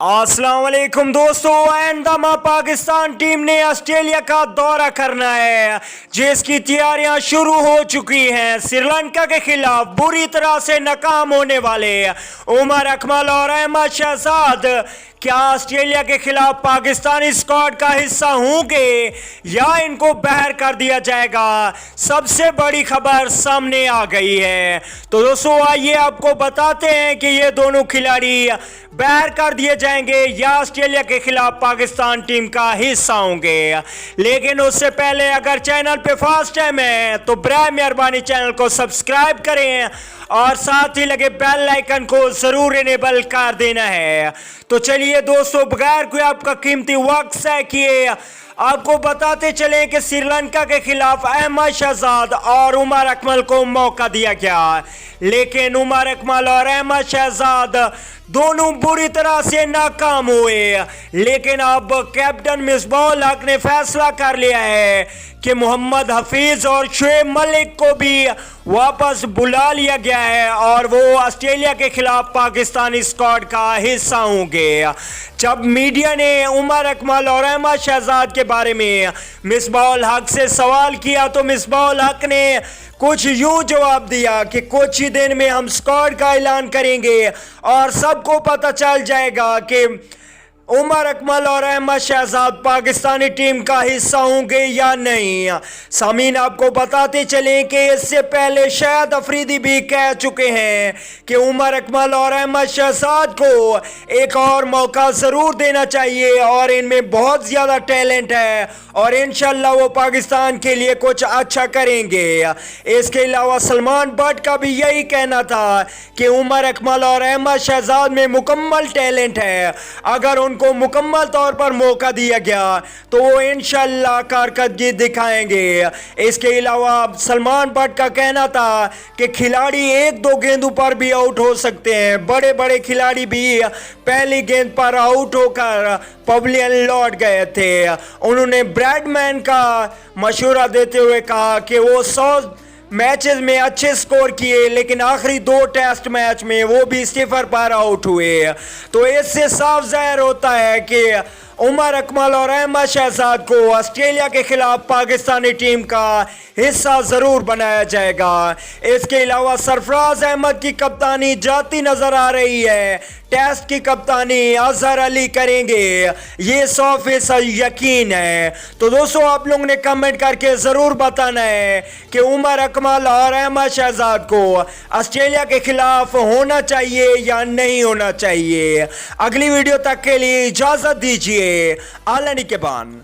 अस्सलाम वालेकुम दोस्तों। आइंदा पाकिस्तान टीम ने ऑस्ट्रेलिया का दौरा करना है, जिसकी तैयारियां शुरू हो चुकी हैं। श्रीलंका के खिलाफ बुरी तरह से नाकाम होने वाले उमर अकमल और अहमद शहजाद क्या ऑस्ट्रेलिया के खिलाफ पाकिस्तानी स्क्वाड का हिस्सा होंगे या इनको बाहर कर दिया जाएगा? सबसे बड़ी खबर सामने आ गई है। तो दोस्तों आइए आपको बताते हैं कि ये दोनों खिलाड़ी बाहर कर दिए जाएंगे या ऑस्ट्रेलिया के खिलाफ पाकिस्तान टीम का हिस्सा होंगे। लेकिन उससे पहले अगर चैनल पे फर्स्ट टाइम है तो बराए मेहरबानी चैनल को सब्सक्राइब करें और साथ ही लगे बेल आइकन को जरूर इनेबल कर देना है। तो चलिए दोस्तों, बगैर कोई आपका कीमती वक्त से किए आपको बताते चले कि श्रीलंका के खिलाफ अहमद शहजाद और उमर अकमल को मौका दिया गया, लेकिन उमर अकमल और अहमद शहजाद दोनों बुरी तरह से नाकाम हुए। लेकिन अब कैप्टन मिसबाह-उल हक ने फैसला कर लिया है कि मोहम्मद हफीज और शुएब मलिक को भी वापस बुला लिया गया है और वो ऑस्ट्रेलिया के खिलाफ पाकिस्तानी स्क्वाड का हिस्सा होंगे। जब मीडिया ने उमर अकमल और अहमद शहजाद के बारे में मिसबाह-उल हक से सवाल किया तो मिसबाह-उल हक ने कुछ यूं जवाब दिया कि कुछ ही दिन में हम स्क्वाड का ऐलान करेंगे और सबको पता चल जाएगा कि उमर अकमल और अहमद शहजाद पाकिस्तानी टीम का हिस्सा होंगे या नहीं। सामीन आपको बताते चलें कि इससे पहले शाहिद अफरीदी भी कह चुके हैं कि उमर अकमल और अहमद शहजाद को एक और मौका ज़रूर देना चाहिए और इनमें बहुत ज़्यादा टैलेंट है और इंशाल्लाह वो पाकिस्तान के लिए कुछ अच्छा करेंगे। इसके अलावा सलमान बट का भी यही कहना था कि उमर अकमल और अहमद शहजाद में मुकम्मल टैलेंट है, अगर उनको मुकम्मल तौर पर मौका दिया गया तो वो इंशाल्लाह कारकर्दगी दिखाएंगे। इसके अलावा सलमान बट का कहना था कि खिलाड़ी एक दो गेंदों पर भी आउट हो सकते हैं, बड़े बड़े खिलाड़ी भी पहली गेंद पर आउट होकर पवेलियन लौट गए थे। उन्होंने ब्रैडमैन का मशवरा देते हुए कहा कि वो 100 मैचेस में अच्छे स्कोर किए, लेकिन आखिरी 2 टेस्ट मैच में वो भी 0 पर आउट हुए। तो इससे साफ जाहिर होता है कि उमर अकमल और अहमद शहजाद को ऑस्ट्रेलिया के खिलाफ पाकिस्तानी टीम का हिस्सा ज़रूर बनाया जाएगा। इसके अलावा सरफराज अहमद की कप्तानी जाती नज़र आ रही है, टेस्ट की कप्तानी अजहर अली करेंगे, ये 100% यकीन है। तो दोस्तों आप लोगों ने कमेंट करके ज़रूर बताना है कि उमर अकमल और अहमद शहजाद को ऑस्ट्रेलिया के खिलाफ होना चाहिए या नहीं होना चाहिए। अगली वीडियो तक के लिए इजाज़त दीजिए। आला निगहबान।